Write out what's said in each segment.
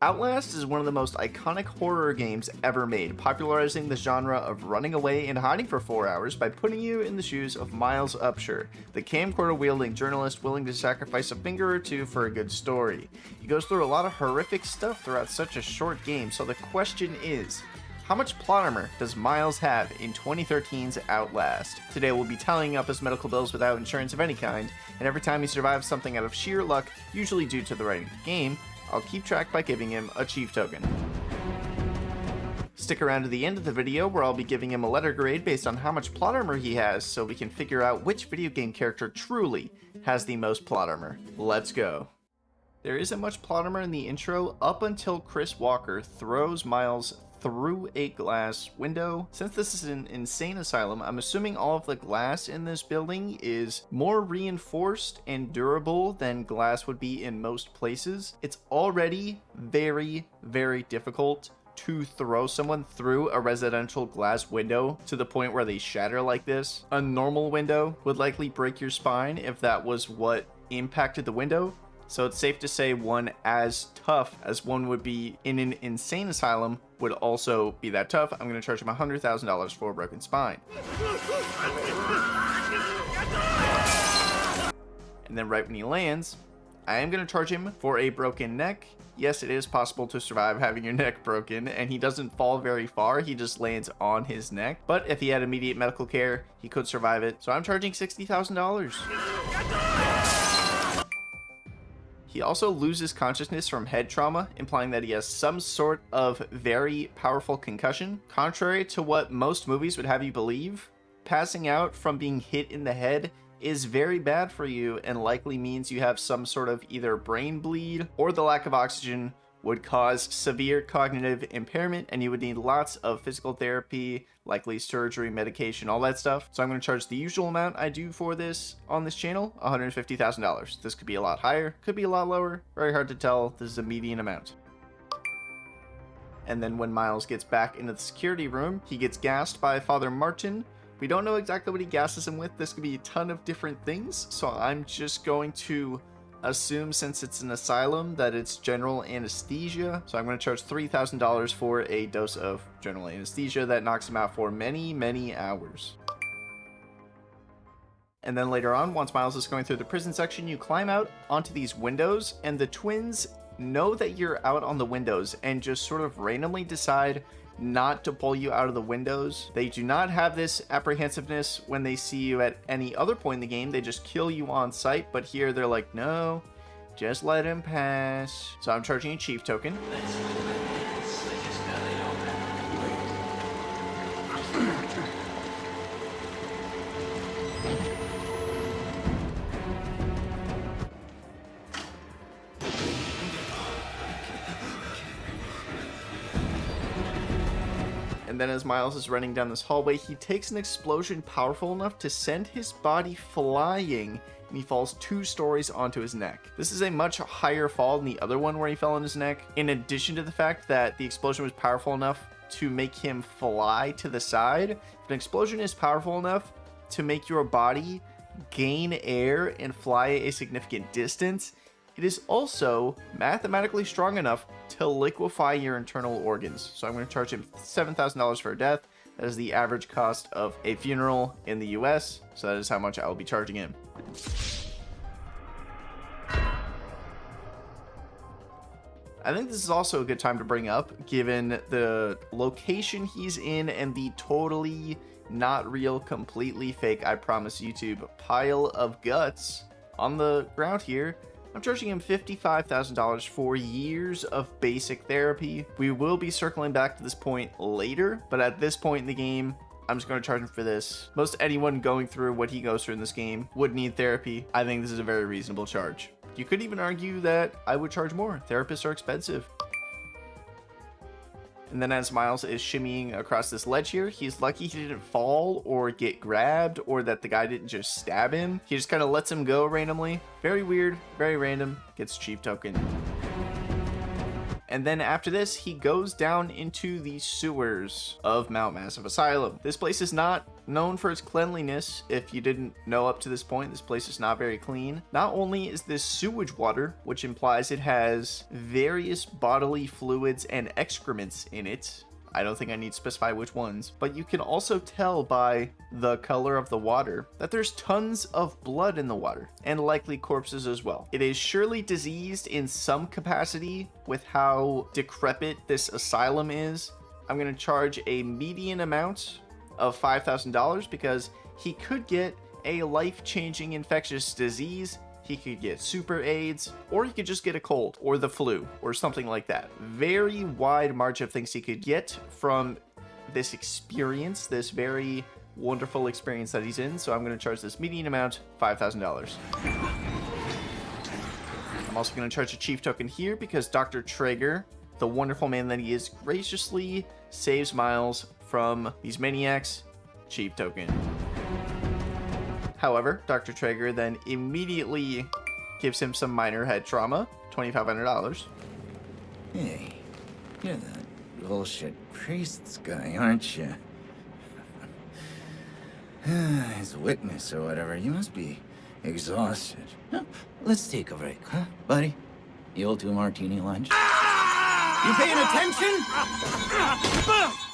Outlast is one of the most iconic horror games ever made, popularizing the genre of running away and hiding for 4 hours by putting you in the shoes of Miles Upshur, the camcorder-wielding journalist willing to sacrifice a finger or two for a good story. He goes through a lot of horrific stuff throughout such a short game, so the question is, how much plot armor does Miles have in 2013's Outlast? Today we'll be tallying up his medical bills without insurance of any kind, and every time he survives something out of sheer luck, usually due to the writing of the game, I'll keep track by giving him a chief token. Stick around to the end of the video where I'll be giving him a letter grade based on how much plot armor he has so we can figure out which video game character truly has the most plot armor. Let's go. There isn't much plot armor in the intro up until Chris Walker throws Miles through a glass window. Since this is an insane asylum, I'm assuming all of the glass in this building is more reinforced and durable than glass would be in most places. It's already very, very difficult to throw someone through a residential glass window to the point where they shatter like this. A normal window would likely break your spine if that was what impacted the window. So it's safe to say one as tough as one would be in an insane asylum would also be that tough. I'm going to charge him $100,000 for a broken spine. And then right when he lands, I am going to charge him for a broken neck. Yes, it is possible to survive having your neck broken, and he doesn't fall very far. He just lands on his neck. But if he had immediate medical care, he could survive it. So I'm charging $60,000. He also loses consciousness from head trauma, implying that he has some sort of very powerful concussion. Contrary to what most movies would have you believe, passing out from being hit in the head is very bad for you and likely means you have some sort of either brain bleed or the lack of oxygen would cause severe cognitive impairment and you would need lots of physical therapy, likely surgery, medication, all that stuff. So I'm going to charge the usual amount I do for this on this channel, $150,000. This could be a lot higher, could be a lot lower, very hard to tell. This is a median amount. And then when Miles gets back into the security room, he gets gassed by Father Martin. We don't know exactly what he gasses him with. This could be a ton of different things, so I'm just going to assume, since it's an asylum, that it's general anesthesia. So I'm going to charge $3,000 for a dose of general anesthesia that knocks him out for many, many hours. And then later on, once Miles is going through the prison section, you climb out onto these windows, and the twins know that you're out on the windows and just sort of randomly decide not to pull you out of the windows. They do not have this apprehensiveness when they see you at any other point in the game. They just kill you on sight, but here they're like, no, just let him pass. So I'm charging a chief token. And then as Miles is running down this hallway, he takes an explosion powerful enough to send his body flying, and he falls 2 stories onto his neck. This is a much higher fall than the other one where he fell on his neck, in addition to the fact that the explosion was powerful enough to make him fly to the side. If an explosion is powerful enough to make your body gain air and fly a significant distance, it is also mathematically strong enough to liquefy your internal organs. So I'm going to charge him $7,000 for a death. That is the average cost of a funeral in the US. So that is how much I will be charging him. I think this is also a good time to bring up, given the location he's in and the totally not real, completely fake, I promise YouTube, pile of guts on the ground here. I'm charging him $55,000 for years of basic therapy. We will be circling back to this point later, but at this point in the game, I'm just going to charge him for this. Most anyone going through what he goes through in this game would need therapy. I think this is a very reasonable charge. You could even argue that I would charge more. Therapists are expensive. And then as Miles is shimmying across this ledge here, he's lucky he didn't fall or get grabbed or that the guy didn't just stab him. He just kind of lets him go randomly. Very weird, very random. Gets chief token. And then after this, he goes down into the sewers of Mount Massive Asylum. This place is not known for its cleanliness. If you didn't know up to this point, this place is not very clean. Not only is this sewage water, which implies it has various bodily fluids and excrements in it. I don't think I need to specify which ones, but you can also tell by the color of the water that there's tons of blood in the water, and likely corpses as well. It is surely diseased in some capacity with how decrepit this asylum is. I'm going to charge a median amount of $5,000 because he could get a life-changing infectious disease. He could get super AIDS, or he could just get a cold or the flu or something like that. Very wide margin of things he could get from this experience, this very wonderful experience that he's in. So I'm going to charge this median amount, $5,000. I'm also going to charge a chief token here because Dr. Traeger, the wonderful man that he is, graciously saves Miles from these maniacs. Chief token. However, Dr. Traeger then immediately gives him some minor head trauma, $2,500. Hey, you're that bullshit priests guy, aren't you? His witness or whatever, you must be exhausted. Let's take a break, huh, buddy? The old 2-martini lunch? You paying attention?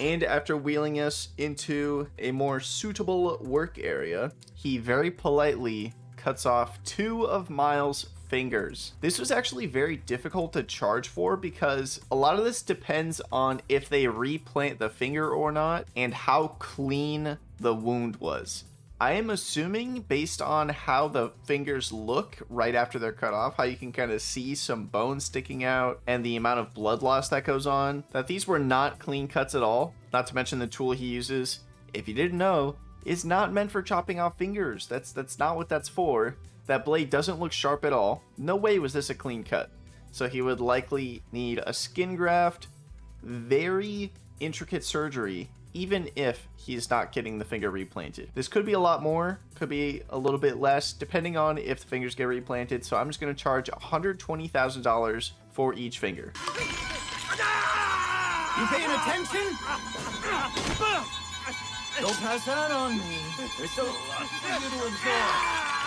And after wheeling us into a more suitable work area, he very politely cuts off 2 of Miles' fingers. This was actually very difficult to charge for because a lot of this depends on if they replant the finger or not and how clean the wound was. I am assuming, based on how the fingers look right after they're cut off, how you can kind of see some bone sticking out and the amount of blood loss that goes on, that these were not clean cuts at all. Not to mention the tool he uses, if you didn't know, is not meant for chopping off fingers. That's not what that's for. That blade doesn't look sharp at all. No way was this a clean cut. So he would likely need a skin graft, very intricate surgery, even if he's not getting the finger replanted. This could be a lot more, could be a little bit less, depending on if the fingers get replanted. So I'm just going to charge $120,000 for each finger. You paying attention? Don't pass that on me. There's so much for you to absorb.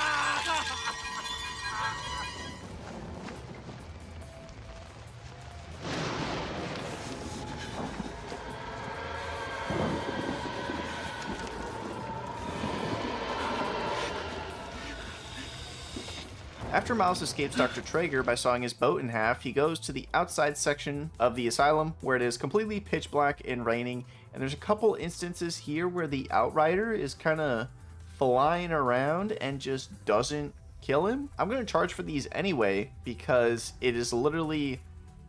After Miles escapes Dr. Traeger by sawing his boat in half, he goes to the outside section of the asylum where it is completely pitch black and raining, and there's a couple instances here where the Outrider is kind of flying around and just doesn't kill him. I'm going to charge for these anyway because it is literally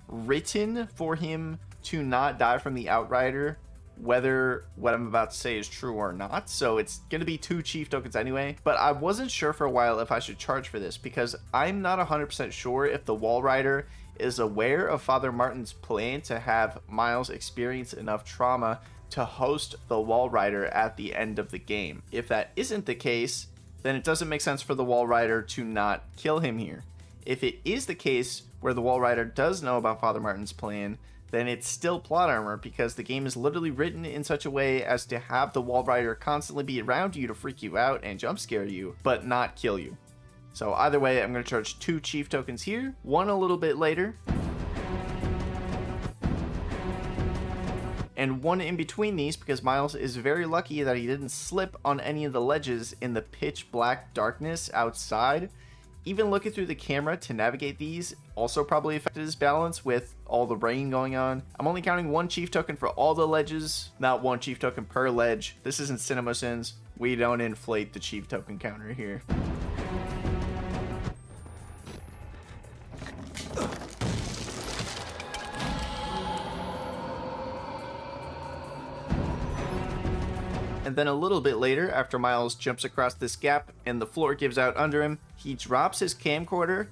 written for him to not die from the Outrider, whether what I'm about to say is true or not. So it's going to be 2 chief tokens anyway. But I wasn't sure for a while if I should charge for this because I'm not 100% sure if the Wall Rider is aware of Father Martin's plan to have Miles experience enough trauma to host the Wall Rider at the end of the game. If that isn't the case, then it doesn't make sense for the Wall Rider to not kill him here. If it is the case where the Wall Rider does know about Father Martin's plan, then it's still plot armor because the game is literally written in such a way as to have the Wall Rider constantly be around you to freak you out and jump scare you, but not kill you. So either way, I'm going to charge 2 chief tokens here, 1 a little bit later, and 1 in between these because Miles is very lucky that he didn't slip on any of the ledges in the pitch black darkness outside. Even looking through the camera to navigate these also probably affected his balance with all the rain going on. I'm only counting 1 chief token for all the ledges, not 1 chief token per ledge. This isn't CinemaSins. We don't inflate the chief token counter here. And then a little bit later, after Miles jumps across this gap and the floor gives out under him, he drops his camcorder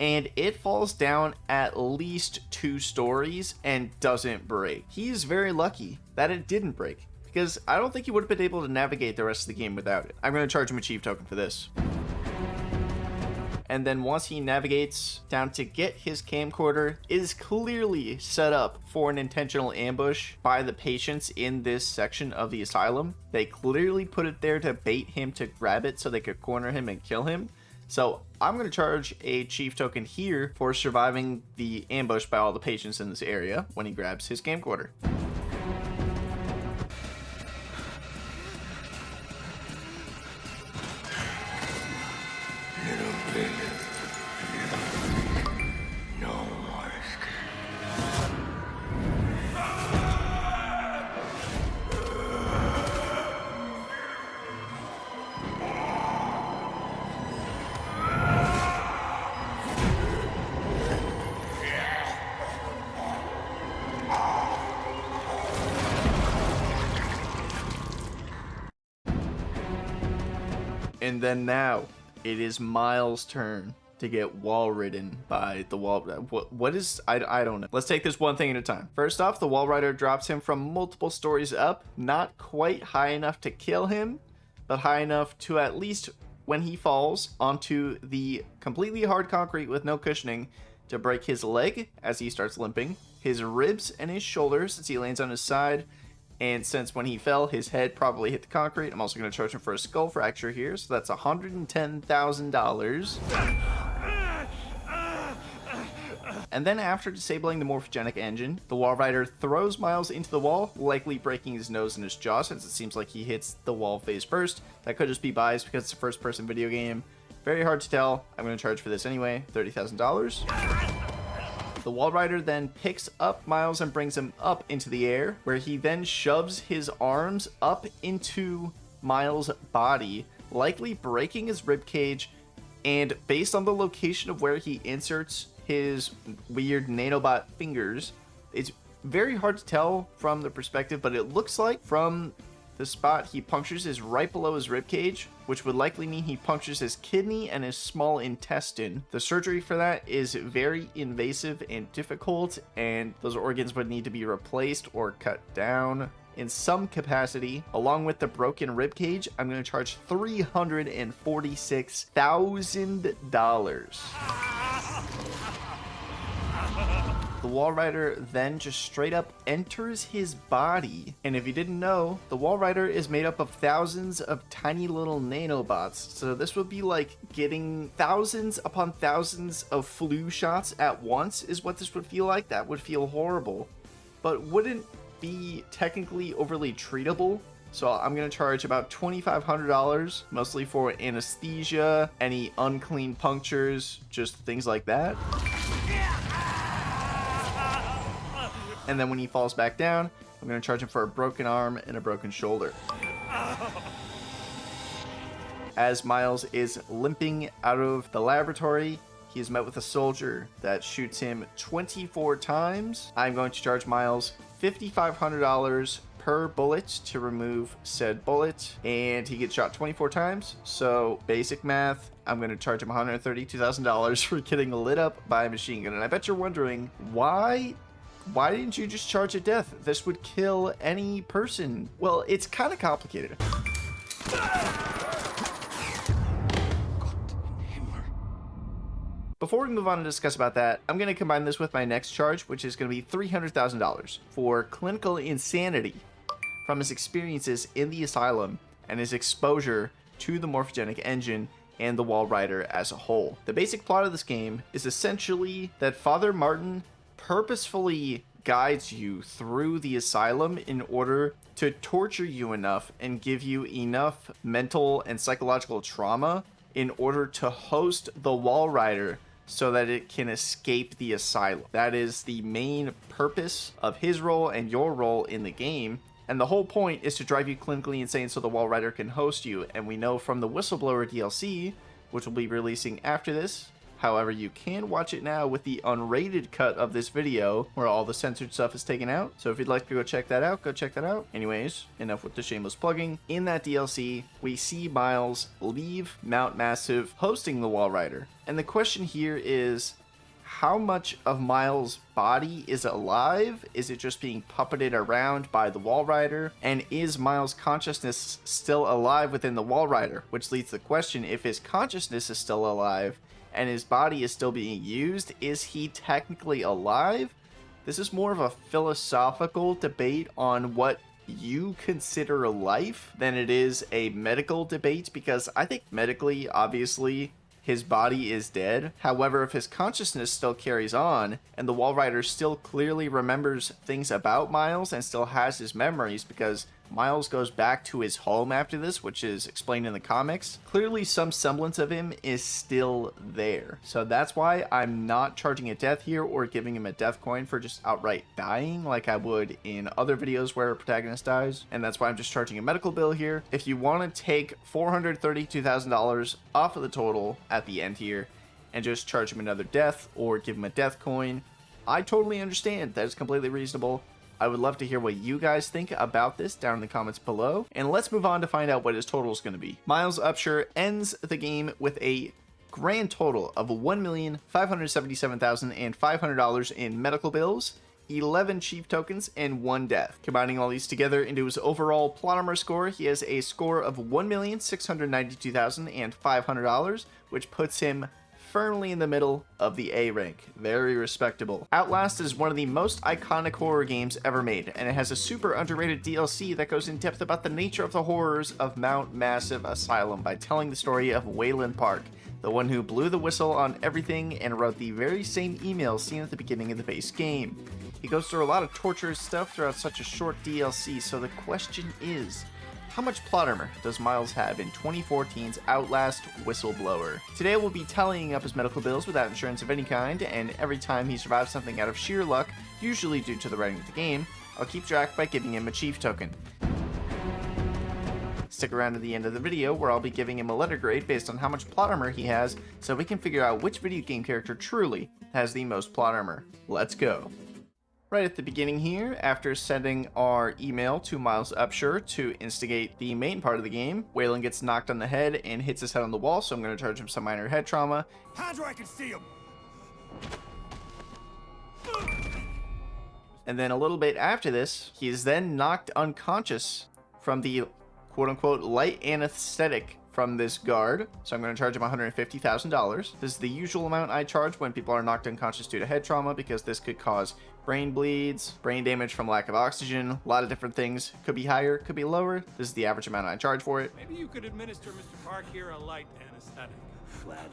and it falls down at least 2 stories and doesn't break. He is very lucky that it didn't break because I don't think he would have been able to navigate the rest of the game without it. I'm going to charge him a chief token for this. and then once he navigates down to get his camcorder, it is clearly set up for an intentional ambush by the patients in this section of the asylum. They clearly put it there to bait him to grab it so they could corner him and kill him. So I'm going to charge a chief token here for surviving the ambush by all the patients in this area when he grabs his camcorder. And then now it is Miles' turn to get wall ridden by the wall. What is, I don't know. Let's take this one thing at a time. First off, the wall rider drops him from multiple stories up, not quite high enough to kill him, but high enough to at least, when he falls onto the completely hard concrete with no cushioning, to break his leg as he starts limping, his ribs and his shoulders as he lands on his side. And since when he fell, his head probably hit the concrete, I'm also going to charge him for a skull fracture here. So that's $110,000. And then after disabling the morphogenic engine, the wall rider throws Miles into the wall, likely breaking his nose and his jaw since it seems like he hits the wall face first. That could just be biased because it's a first-person video game. Very hard to tell. I'm going to charge for this anyway, $30,000. The wall rider then picks up Miles and brings him up into the air, where he then shoves his arms up into Miles' body, likely breaking his ribcage, and based on the location of where he inserts his weird nanobot fingers, it's very hard to tell from the perspective, but it looks like from the spot he punctures is right below his ribcage, which would likely mean he punctures his kidney and his small intestine. The surgery for that is very invasive and difficult, and those organs would need to be replaced or cut down in some capacity. Along with the broken ribcage, I'm going to charge $346,000. The wall rider then just straight up enters his body. And if you didn't know, the wall rider is made up of thousands of tiny little nanobots. So this would be like getting thousands upon thousands of flu shots at once is what this would feel like. That would feel horrible, but wouldn't be technically overly treatable. So I'm going to charge about $2,500, mostly for anesthesia, any unclean punctures, just things like that. And then when he falls back down, I'm going to charge him for a broken arm and a broken shoulder. As Miles is limping out of the laboratory, he is met with a soldier that shoots him 24 times. I'm going to charge Miles $5,500 per bullet to remove said bullet, and he gets shot 24 times. So basic math, I'm going to charge him $132,000 for getting lit up by a machine gun. And I bet you're wondering, why didn't you just charge a death? This would kill any person. Well, it's kind of complicated. Before we move on and discuss about that, I'm going to combine this with my next charge, which is going to be $300,000 for clinical insanity from his experiences in the asylum and his exposure to the morphogenic engine and the wall rider as a whole. The basic plot of this game is essentially that Father Martin purposefully guides you through the asylum in order to torture you enough and give you enough mental and psychological trauma in order to host the wall rider so that it can escape the asylum. That is the main purpose of his role and your role in the game. And the whole point is to drive you clinically insane so the wall rider can host you. And we know from the Whistleblower DLC, which will be releasing after this. However, you can watch it now with the unrated cut of this video where all the censored stuff is taken out. So if you'd like to go check that out, go check that out. Anyways, enough with the shameless plugging. In that DLC, we see Miles leave Mount Massive hosting the wall rider. And the question here is, how much of Miles' body is alive? Is it just being puppeted around by the wall rider? And is Miles' consciousness still alive within the wall rider? Which leads to the question, if his consciousness is still alive, and his body is still being used, is he technically alive? This is more of a philosophical debate on what you consider life than it is a medical debate, because I think medically, obviously, his body is dead. However, if his consciousness still carries on and the Walrider still clearly remembers things about Miles and still has his memories, because Miles goes back to his home after this, which is explained in the comics, clearly some semblance of him is still there. So that's why I'm not charging a death here or giving him a death coin for just outright dying like I would in other videos where a protagonist dies. And that's why I'm just charging a medical bill here. If you want to take $432,000 off of the total at the end here and just charge him another death or give him a death coin, I totally understand. That is completely reasonable. I would love to hear what you guys think about this down in the comments below. And let's move on to find out what his total is going to be. Miles Upshur ends the game with a grand total of $1,577,500 in medical bills, 11 chief tokens, and 1 death. Combining all these together into his overall plot armor score, he has a score of $1,692,500, which puts him firmly in the middle of the A rank. Very respectable. Outlast is one of the most iconic horror games ever made, and it has a super underrated DLC that goes in depth about the nature of the horrors of Mount Massive Asylum by telling the story of Waylon Park, the one who blew the whistle on everything and wrote the very same email seen at the beginning of the base game. He goes through a lot of torturous stuff throughout such a short DLC, so the question is, how much plot armor does Miles have in 2014's OUTLAST Whistleblower? Today we'll be tallying up his medical bills without insurance of any kind, and every time he survives something out of sheer luck, usually due to the writing of the game, I'll keep track by giving him a chief token. Stick around to the end of the video where I'll be giving him a letter grade based on how much plot armor he has, so we can figure out which video game character truly has the most plot armor. Let's go. Right at the beginning here, after sending our email to Miles Upshur to instigate the main part of the game, Waylon gets knocked on the head and hits his head on the wall, so I'm going to charge him some minor head trauma. Hands where I can see him. And then a little bit after this, he is then knocked unconscious from the quote-unquote light anesthetic from this guard, so I'm going to charge him $150,000. This is the usual amount I charge when people are knocked unconscious due to head trauma, because this could cause brain bleeds, brain damage from lack of oxygen, a lot of different things. Could be higher, could be lower. This is the average amount I charge for it. Maybe you could administer Mr. Park here a light anesthetic. Gladly.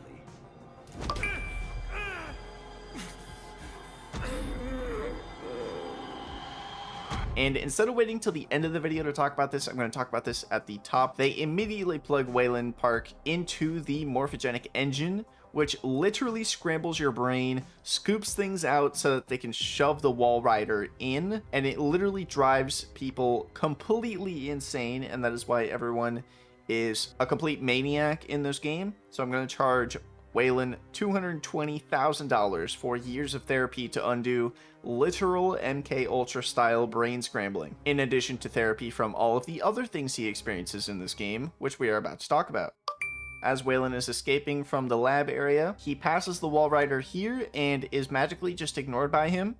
And instead of waiting till the end of the video to talk about this, I'm going to talk about this at the top. They immediately plug Waylon Park into the morphogenic engine, which literally scrambles your brain, scoops things out so that they can shove the Walrider in, and it literally drives people completely insane, and that is why everyone is a complete maniac in this game. So I'm going to charge Waylon $220,000 for years of therapy to undo literal MK Ultra style brain scrambling, in addition to therapy from all of the other things he experiences in this game, which we are about to talk about. As Waylon is escaping from the lab area, he passes the Walrider here and is magically just ignored by him.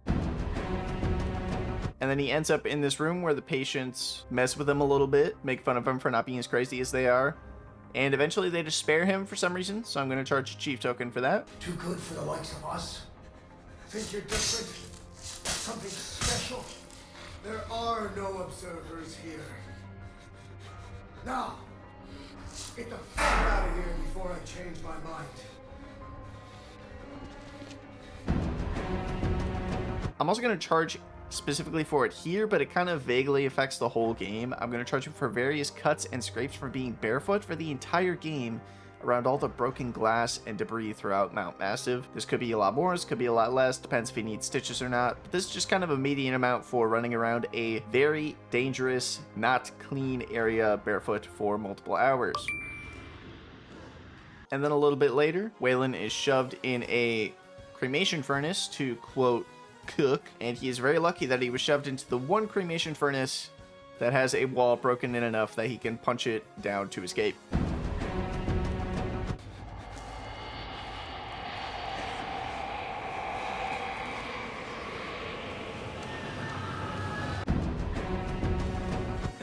And then he ends up in this room where the patients mess with him a little bit, make fun of him for not being as crazy as they are. And eventually they just spare him for some reason, so I'm going to charge a chief token for that. Too good for the likes of us? Think you're different? Something special? There are no observers here. Now, get the fuck out of here before I change my mind. I'm also going to charge specifically for it here, but it kind of vaguely affects the whole game. I'm going to charge him for various cuts and scrapes for being barefoot for the entire game around all the broken glass and debris throughout Mount Massive. This could be a lot more, this could be a lot less, depends if he needs stitches or not. But this is just kind of a median amount for running around a very dangerous, not clean area barefoot for multiple hours. And then a little bit later, Waylon is shoved in a cremation furnace to, quote, cook, and he is very lucky that he was shoved into the one cremation furnace that has a wall broken in enough that he can punch it down to escape.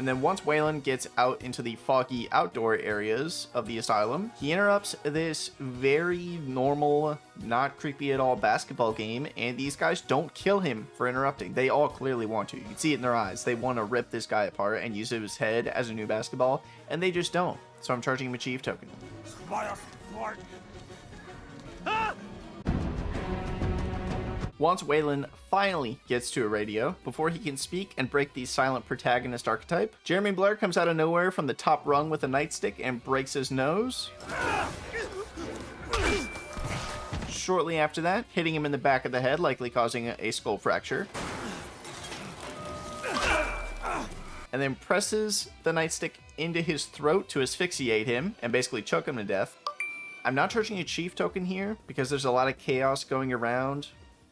And then once Waylon gets out into the foggy outdoor areas of the asylum, he interrupts this very normal, not creepy at all basketball game, and these guys don't kill him for interrupting. They all clearly want to. You can see it in their eyes. They want to rip this guy apart and use his head as a new basketball, and they just don't. So I'm charging him a chief token. Miles Park. Once Waylon finally gets to a radio, before he can speak and break the silent protagonist archetype, Jeremy Blair comes out of nowhere from the top rung with a nightstick and breaks his nose. Shortly after that, hitting him in the back of the head, likely causing a skull fracture. And then presses the nightstick into his throat to asphyxiate him and basically choke him to death. I'm not charging a chief token here because there's a lot of chaos going around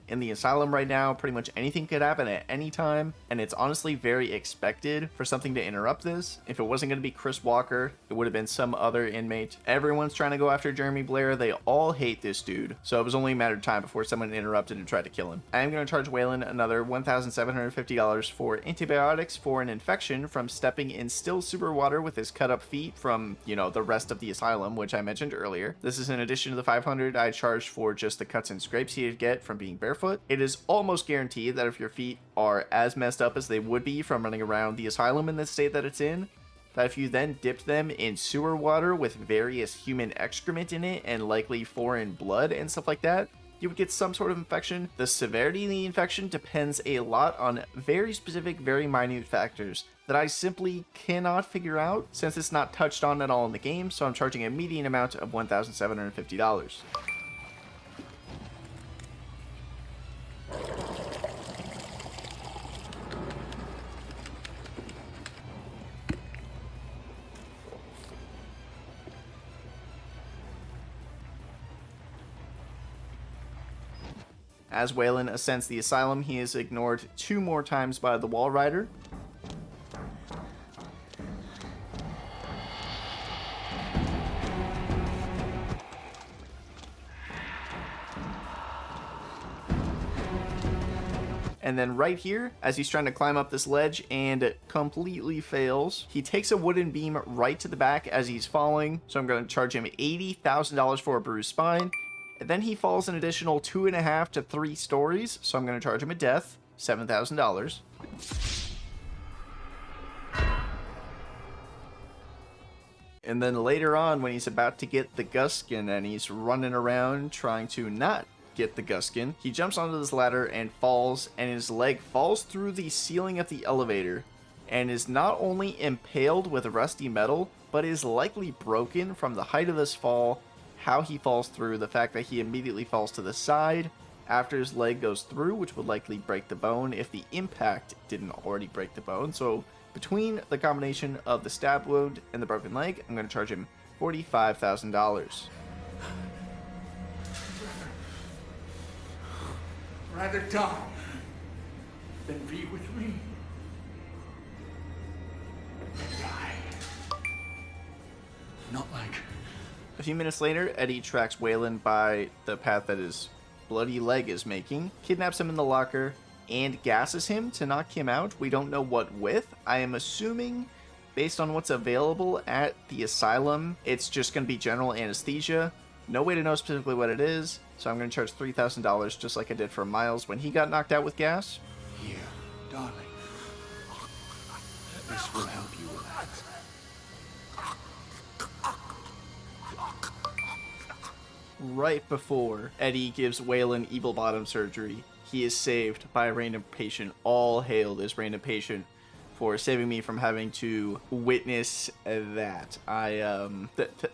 in the asylum right now. Pretty much anything could happen at any time, and it's honestly very expected for something to interrupt this. If it wasn't going to be Chris Walker, it would have been some other inmate. Everyone's trying to go after Jeremy Blair. They all hate this dude, so it was only a matter of time before someone interrupted and tried to kill him. I am going to charge Waylon another $1,750 for antibiotics for an infection from stepping in still sewer water with his cut up feet from, the rest of the asylum, which I mentioned earlier. This is in addition to the $500 I charged for just the cuts and scrapes he'd get from being barefoot. It is almost guaranteed that if your feet are as messed up as they would be from running around the asylum in the state that it's in, that if you then dipped them in sewer water with various human excrement in it and likely foreign blood and stuff like that, you would get some sort of infection. The severity of the infection depends a lot on very specific, very minute factors that I simply cannot figure out since it's not touched on at all in the game, so I'm charging a median amount of $1,750. As Waylon ascends the asylum, he is ignored 2 more times by the wall rider. And then right here, as he's trying to climb up this ledge and completely fails, he takes a wooden beam right to the back as he's falling. So I'm going to charge him $80,000 for a bruised spine. And then he falls an additional 2.5 to 3 stories, so I'm going to charge him a death, $7,000. And then later on, when he's about to get the Guskin and he's running around trying to not get the Guskin, he jumps onto this ladder and falls, and his leg falls through the ceiling of the elevator and is not only impaled with rusty metal, but is likely broken from the height of this fall. How he falls through, the fact that he immediately falls to the side after his leg goes through, which would likely break the bone if the impact didn't already break the bone. So between the combination of the stab wound and the broken leg, I'm going to charge him $45,000. Rather die than be with me. Die. Not like... A few minutes later, Eddie tracks Waylon by the path that his bloody leg is making, kidnaps him in the locker, and gasses him to knock him out. We don't know what with. I am assuming, based on what's available at the asylum, it's just going to be general anesthesia. No way to know specifically what it is, so I'm going to charge $3,000 just like I did for Miles when he got knocked out with gas. Here, darling. This will help you relax. Right before Eddie gives Waylon evil bottom surgery, he is saved by a random patient. All hail this random patient for saving me from having to witness that.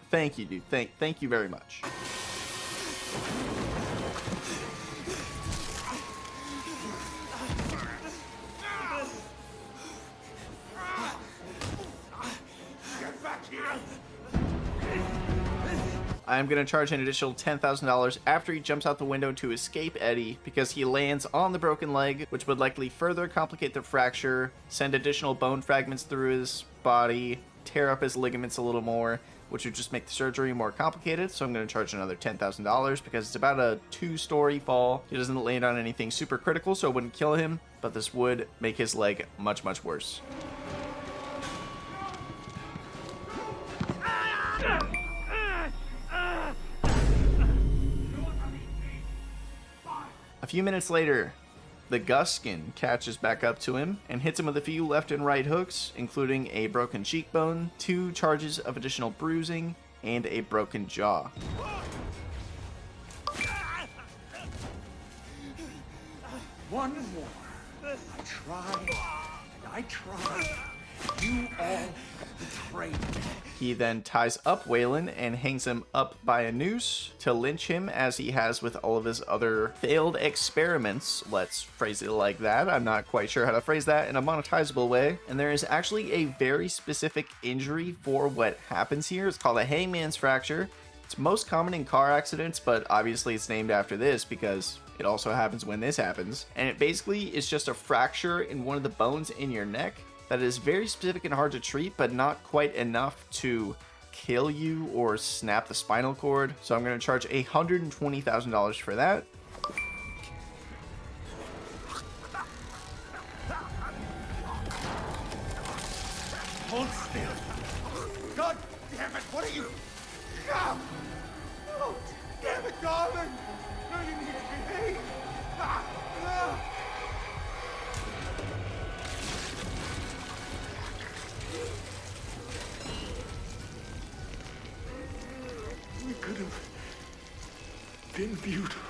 Thank you, dude. Thank you very much. Get back here! I'm going to charge an additional $10,000 after he jumps out the window to escape Eddie because he lands on the broken leg, which would likely further complicate the fracture, send additional bone fragments through his body, tear up his ligaments a little more, which would just make the surgery more complicated. So I'm going to charge another $10,000 because it's about a 2-story fall. He doesn't land on anything super critical, so it wouldn't kill him, but this would make his leg much, much worse. A few minutes later, the Guskin catches back up to him and hits him with a few left and right hooks, including a broken cheekbone, 2 charges of additional bruising, and a broken jaw. One more. I tried. You all betrayed me. He then ties up Waylon and hangs him up by a noose to lynch him, as he has with all of his other failed experiments. Let's phrase it like that. I'm not quite sure how to phrase that in a monetizable way. And there is actually a very specific injury for what happens here. It's called a hangman's fracture. It's most common in car accidents, but obviously it's named after this because it also happens when this happens. And it basically is just a fracture in one of the bones in your neck that is very specific and hard to treat, but not quite enough to kill you or snap the spinal cord. So I'm going to charge $120,000 for that. Hold still. God damn it, what are you? Oh, damn it, darling. No, you need to behave. We could have been beautiful.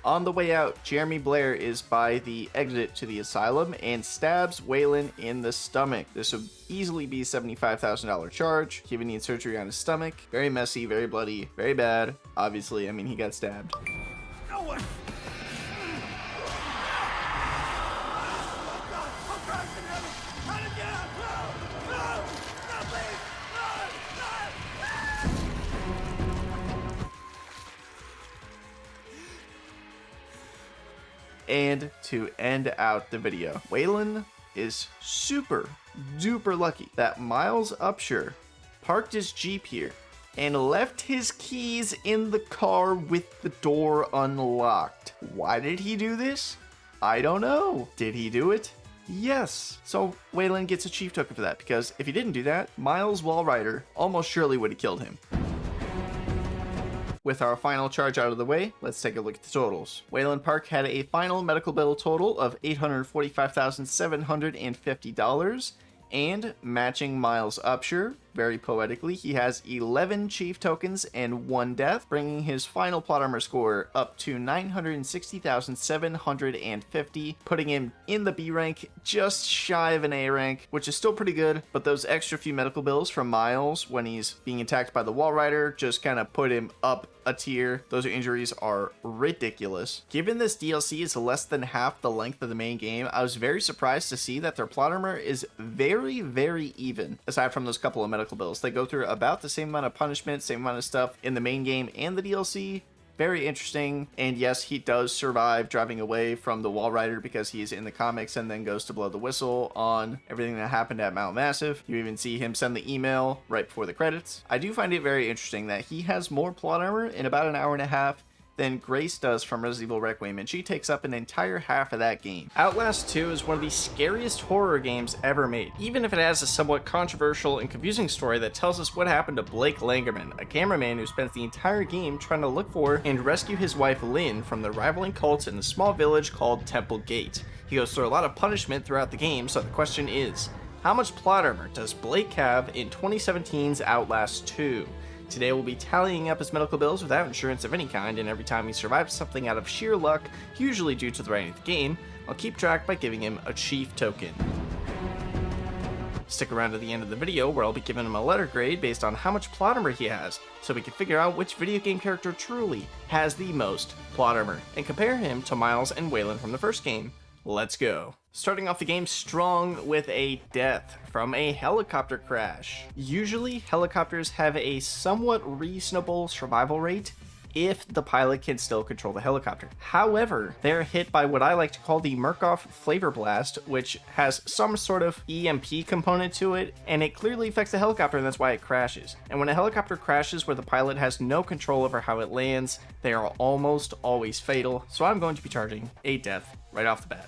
On the way out, Jeremy Blair is by the exit to the asylum and stabs Waylon in the stomach. This would easily be a $75,000 charge, given he had surgery on his stomach. Very messy, very bloody, very bad. Obviously, I mean, he got stabbed. And to end out the video, Waylon is super duper lucky that Miles Upshur parked his Jeep here and left his keys in the car with the door unlocked. Why did he do this? I don't know. Did he do it? Yes. So Waylon gets a chief token for that, because if he didn't do that, Miles Walrider almost surely would have killed him. With our final charge out of the way, let's take a look at the totals. Waylon Park had a final medical bill total of $845,750, and matching Miles Upshur, very poetically, he has 11 chief tokens and 1 death, bringing his final plot armor score up to $960,750, putting him in the B rank, just shy of an A rank, which is still pretty good, but those extra few medical bills from Miles when he's being attacked by the Wall Rider just kind of put him up a tier. Those injuries are ridiculous. Given this DLC is less than half the length of the main game, I was very surprised to see that their plot armor is very, very even, aside from those couple of medical bills. They go through about the same amount of punishment, same amount of stuff in the main game and the DLC. Very interesting. And yes, he does survive driving away from the Wall Rider because he's in the comics and then goes to blow the whistle on everything that happened at Mount Massive. You even see him send the email right before the credits. I do find it very interesting that he has more plot armor in about an hour and a half than Grace does from Resident Evil Requiem, and she takes up an entire half of that game. Outlast 2 is one of the scariest horror games ever made, even if it has a somewhat controversial and confusing story that tells us what happened to Blake Langermann, a cameraman who spends the entire game trying to look for and rescue his wife Lynn from the rivaling cults in a small village called Temple Gate. He goes through a lot of punishment throughout the game, so the question is, how much plot armor does Blake have in 2017's Outlast 2? Today we'll be tallying up his medical bills without insurance of any kind, and every time he survives something out of sheer luck, usually due to the writing of the game, I'll keep track by giving him a chief token. Stick around to the end of the video where I'll be giving him a letter grade based on how much plot armor he has, so we can figure out which video game character truly has the most plot armor, and compare him to Miles and Waylon from the first game. Let's go. Starting off the game strong with a death from a helicopter crash. Usually, helicopters have a somewhat reasonable survival rate if the pilot can still control the helicopter. However, they're hit by what I like to call the Murkoff Flavor Blast, which has some sort of EMP component to it, and it clearly affects the helicopter, and that's why it crashes. And when a helicopter crashes where the pilot has no control over how it lands, they are almost always fatal, so I'm going to be charging a death right off the bat.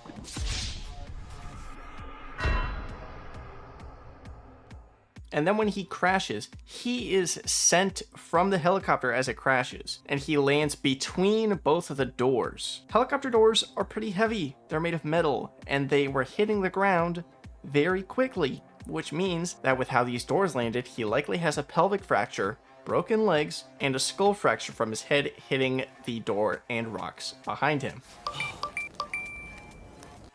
And then when he crashes, he is sent from the helicopter as it crashes, and he lands between both of the doors. Helicopter doors are pretty heavy. They're made of metal, and they were hitting the ground very quickly, which means that with how these doors landed, he likely has a pelvic fracture, broken legs, and a skull fracture from his head hitting the door and rocks behind him.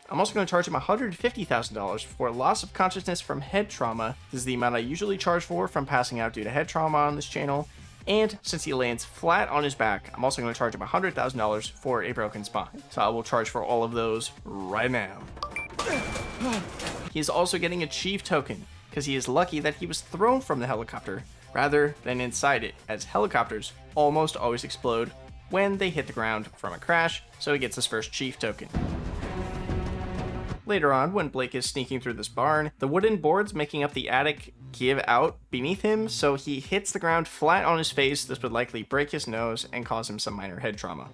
I'm also going to charge him $150,000 for loss of consciousness from head trauma. This is the amount I usually charge for from passing out due to head trauma on this channel. And since he lands flat on his back, I'm also going to charge him $100,000 for a broken spine. So I will charge for all of those right now. He's also getting a chief token because he is lucky that he was thrown from the helicopter rather than inside it, as helicopters almost always explode when they hit the ground from a crash, so he gets his first chief token. Later on, when Blake is sneaking through this barn, the wooden boards making up the attic give out beneath him, so he hits the ground flat on his face. This would likely break his nose and cause him some minor head trauma.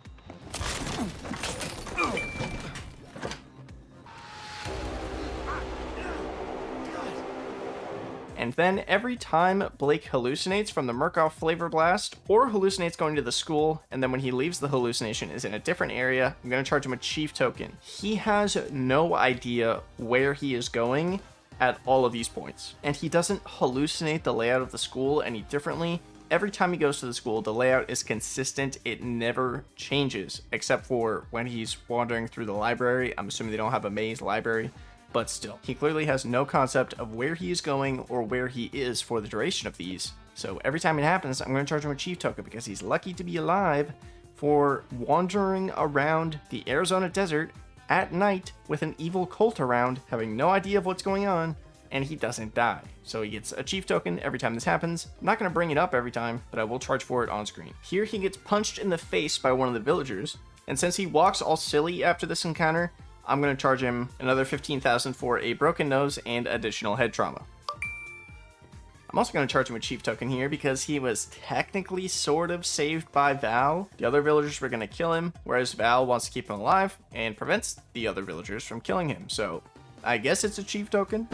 And then every time Blake hallucinates from the Murkoff flavor blast, or hallucinates going to the school, and then when he leaves the hallucination is in a different area, I'm going to charge him a chief token. He has no idea where he is going at all of these points, and he doesn't hallucinate the layout of the school any differently. Every time he goes to the school, the layout is consistent. It never changes, except for when he's wandering through the library. I'm assuming they don't have a maze library. But still, he clearly has no concept of where he is going or where he is for the duration of these. So every time it happens, I'm going to charge him a chief token because he's lucky to be alive for wandering around the Arizona desert at night with an evil cult around, having no idea of what's going on, and he doesn't die. So he gets a chief token every time this happens. I'm not going to bring it up every time, but I will charge for it on screen. Here he gets punched in the face by one of the villagers, and since he walks all silly after this encounter, I'm going to charge him another $15,000 for a broken nose and additional head trauma. I'm also going to charge him a chief token here because he was technically sort of saved by Val. The other villagers were going to kill him, whereas Val wants to keep him alive and prevents the other villagers from killing him. So I guess it's a chief token.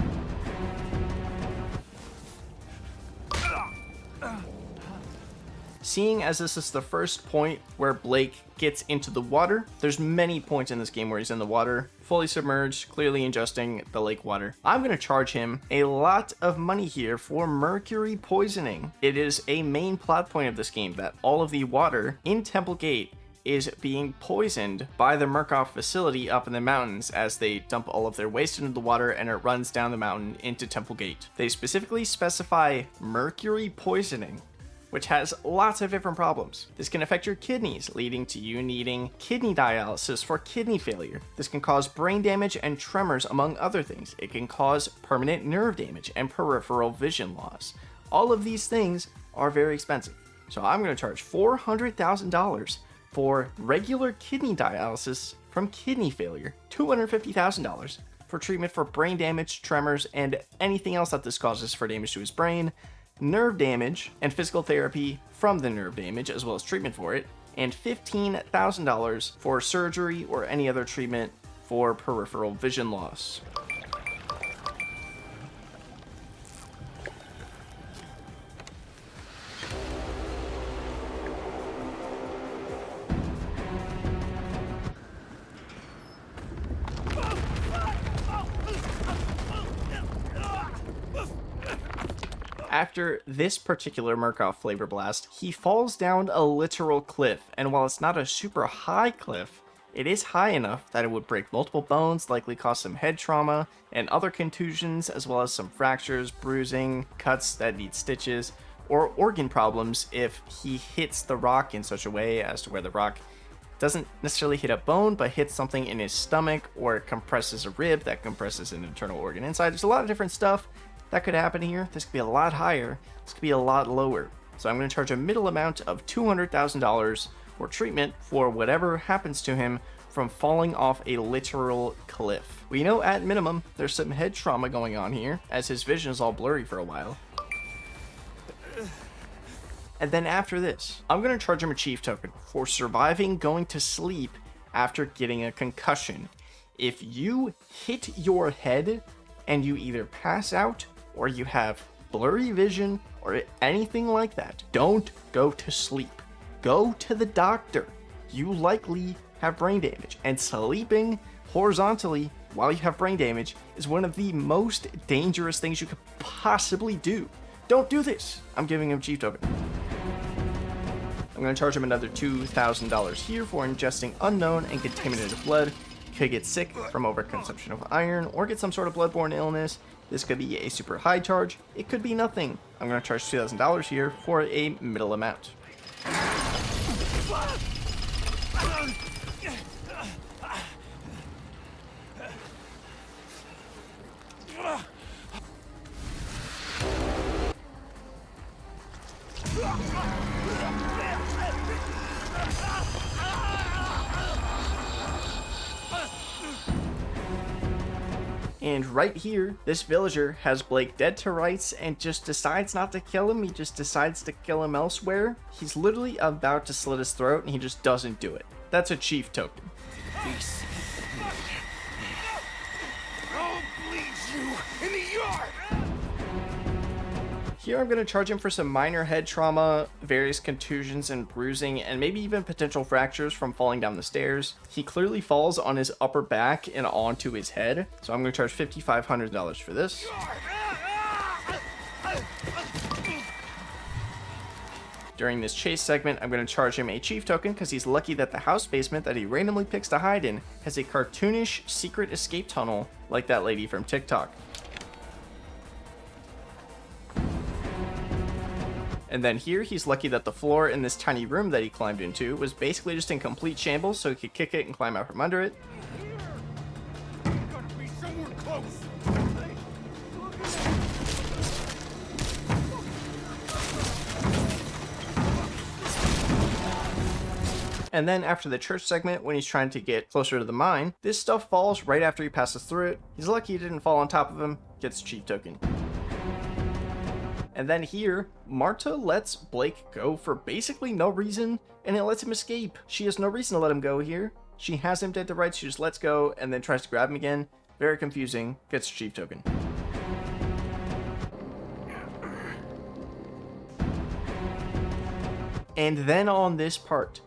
Seeing as this is the first point where Blake gets into the water, there's many points in this game where he's in the water, fully submerged, clearly ingesting the lake water. I'm going to charge him a lot of money here for mercury poisoning. It is a main plot point of this game that all of the water in Temple Gate is being poisoned by the Murkoff facility up in the mountains as they dump all of their waste into the water and it runs down the mountain into Temple Gate. They specifically specify mercury poisoning, which has lots of different problems. This can affect your kidneys, leading to you needing kidney dialysis for kidney failure. This can cause brain damage and tremors, among other things. It can cause permanent nerve damage and peripheral vision loss. All of these things are very expensive. So I'm going to charge $400,000 for regular kidney dialysis from kidney failure, $250,000 for treatment for brain damage, tremors, and anything else that this causes for damage to his brain, nerve damage and physical therapy from the nerve damage as well as treatment for it, and $15,000 for surgery or any other treatment for peripheral vision loss. After this particular Murkoff flavor blast, he falls down a literal cliff, and while it's not a super high cliff, it is high enough that it would break multiple bones, likely cause some head trauma and other contusions, as well as some fractures, bruising, cuts that need stitches, or organ problems if he hits the rock in such a way as to where the rock doesn't necessarily hit a bone, but hits something in his stomach, or it compresses a rib that compresses an internal organ inside. There's a lot of different stuff that could happen here. This could be a lot higher. This could be a lot lower. So I'm going to charge a middle amount of $200,000 for treatment for whatever happens to him from falling off a literal cliff. We know at minimum there's some head trauma going on here, as his vision is all blurry for a while. And then after this, I'm going to charge him a chief token for surviving going to sleep after getting a concussion. If you hit your head and you either pass out or you have blurry vision, or anything like that, don't go to sleep. Go to the doctor. You likely have brain damage, and sleeping horizontally while you have brain damage is one of the most dangerous things you could possibly do. Don't do this. I'm giving him chief token. I'm going to charge him another $2,000 here for ingesting unknown and contaminated blood. Could get sick from overconsumption of iron or get some sort of bloodborne illness. This could be a super high charge. It could be nothing. I'm going to charge $2,000 here for a middle amount. And right here, this villager has Blake dead to rights and just decides not to kill him. He just decides to kill him elsewhere. He's literally about to slit his throat and he just doesn't do it. That's a chief token. I'll bleed you in the yard! Here I'm going to charge him for some minor head trauma, various contusions and bruising, and maybe even potential fractures from falling down the stairs. He clearly falls on his upper back and onto his head, so I'm going to charge $5,500 for this. During this chase segment, I'm going to charge him a chief token because he's lucky that the house basement that he randomly picks to hide in has a cartoonish secret escape tunnel like that lady from TikTok. And then here, he's lucky that the floor in this tiny room that he climbed into was basically just in complete shambles, so he could kick it and climb out from under it. Gotta be somewhere close! And then after the church segment, when he's trying to get closer to the mine, this stuff falls right after he passes through it. He's lucky it didn't fall on top of him, gets a chief token. And then here, Marta lets Blake go for basically no reason, and it lets him escape. She has no reason to let him go here. She has him dead to rights, she just lets go, and then tries to grab him again. Very confusing, gets a chief token. And then on this part,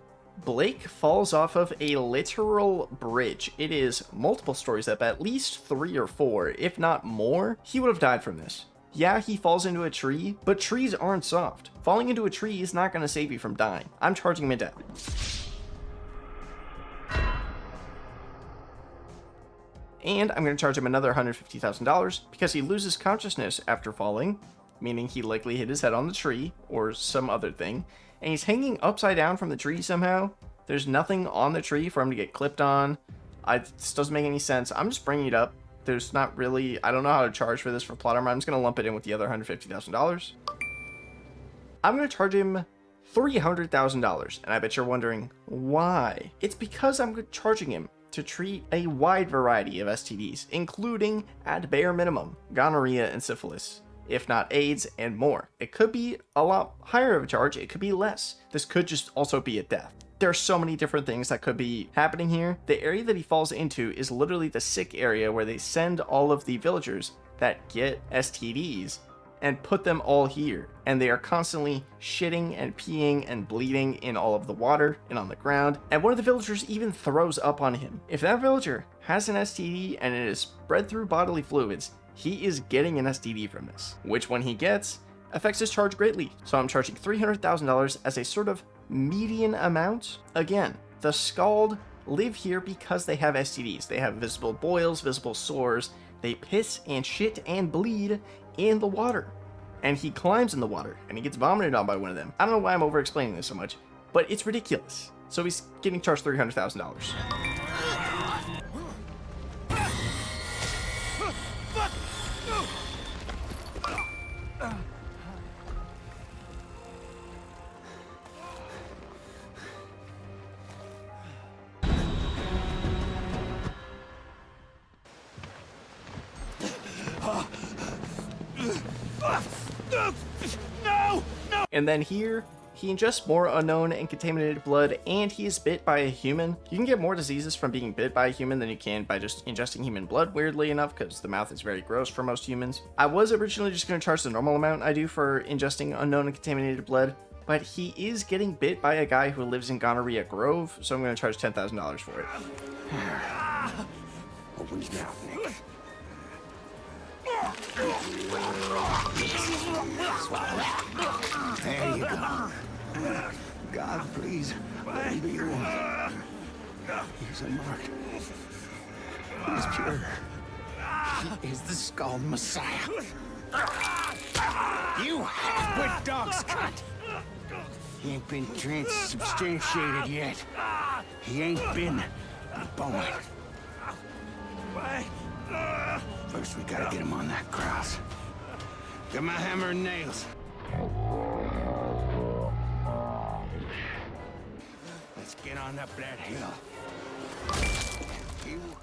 Blake falls off of a literal bridge. It is multiple stories up, at least 3 or 4, if not more. He would have died from this. Yeah, he falls into a tree, but trees aren't soft. Falling into a tree is not going to save you from dying. I'm charging him a death. And I'm going to charge him another $150,000 because he loses consciousness after falling, meaning he likely hit his head on the tree or some other thing, and he's hanging upside down from the tree somehow. There's nothing on the tree for him to get clipped on. This doesn't make any sense. I'm just bringing it up. There's not really, I don't know how to charge for this for plot armor. I'm just going to lump it in with the other $150,000. I'm going to charge him $300,000, and I bet you're wondering why. It's because I'm charging him to treat a wide variety of STDs, including, at bare minimum, gonorrhea and syphilis, if not AIDS and more. It could be a lot higher of a charge, it could be less. This could just also be a death. There are so many different things that could be happening here. The area that he falls into is literally the sick area where they send all of the villagers that get STDs and put them all here. And they are constantly shitting and peeing and bleeding in all of the water and on the ground. And one of the villagers even throws up on him. If that villager has an STD and it is spread through bodily fluids, he is getting an STD from this. Which one he gets affects his charge greatly. So I'm charging $300,000 as a sort of median amount. Again, the Scald live here because they have STDs. They have visible boils, visible sores. They piss and shit and bleed in the water. And he climbs in the water and he gets vomited on by one of them. I don't know why I'm over explaining this so much, but it's ridiculous. So he's getting charged $300,000. No! No! And then here, he ingests more unknown and contaminated blood, and he is bit by a human. You can get more diseases from being bit by a human than you can by just ingesting human blood, weirdly enough, because the mouth is very gross for most humans. I was originally just going to charge the normal amount I do for ingesting unknown and contaminated blood, but he is getting bit by a guy who lives in Gonorrhea Grove, so I'm going to charge $10,000 for it. Open his mouth, Nick. There you go. God, please, let him be your one. He's unmarked. He's pure. He is the Skull Messiah. You half-wit dog's cut. He ain't been transubstantiated yet. He ain't been bone. First, we gotta get him on that cross. Get my hammer and nails. Let's get on up that hill.